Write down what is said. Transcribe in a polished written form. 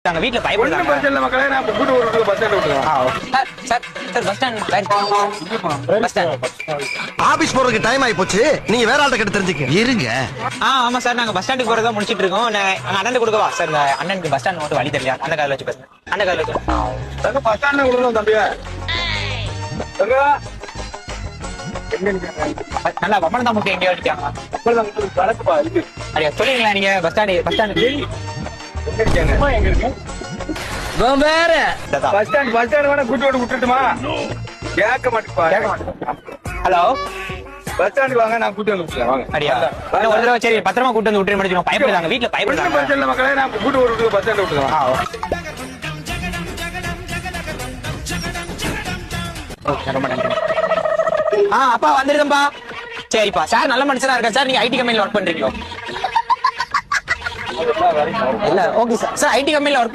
நாங்க வீட்ல பயப்படுறாங்க. பஸ் மக்களே நான் கூட்டு ஒரு பஸ் ஸ்டாண்ட் விட்டுறேன். Sir bus stand. ஆபீஸ் போறதுக்கு டைம் ஆயி போச்சு. நீங்க வேற ஆள்கிட்ட கிட்ட தெரிஞ்சுக்க இருங்க. ஆமா சார், நாங்க பஸ் ஸ்டாண்டுக்கு போறதா முடிச்சிட்டு இருக்கோம். நான் அண்ணன் கொடுக்கவா சார்? அண்ணனுக்கு பஸ் ஸ்டாண்ட் மட்டும் வழி தெரியல. அந்த கால வச்சு பஸ் அந்த கால வச்சு பஸ் ஸ்டாண்ட்ல விடுறோம் தம்பியா. நல்லா வம்மன் தான் முட்டை எங்கேயோ அடிக்காங்க. சொல்லுங்களா நீங்க பஸ் ஸ்டாண்டு எங்க இருக்கு வேற பஸ் ஸ்டாண்ட் வேணா கூட்டு விட்டுட்டுமா? கேட்க மாட்டேன். ஹலோ, பஸ் ஸ்டாண்டுக்கு வாங்க, நான் கூட்டு வந்து வாங்க. அடியா ஒரு தடவை சரி பத்திரமா கூட்டு வந்து விட்டு முடிச்சுக்கோங்க. பயப்படுறாங்க, வீட்டுல பயப்படுறாங்க. பஸ் ஸ்டாண்ட்ல மக்களே நான் கூட்டு ஒரு பஸ் ஸ்டாண்ட் விட்டுறேன். ரொம்ப நன்றி. அப்பா வந்துருந்தம்பா. சரிப்பா சார், நல்ல மனுஷனா இருக்கா சார்? நீங்க ஐடி கம்பெனில ஒர்க் பண்றீங்களோ? இல்ல ஓகே சார். சார் ஐடி கம்பெனில ஒர்க்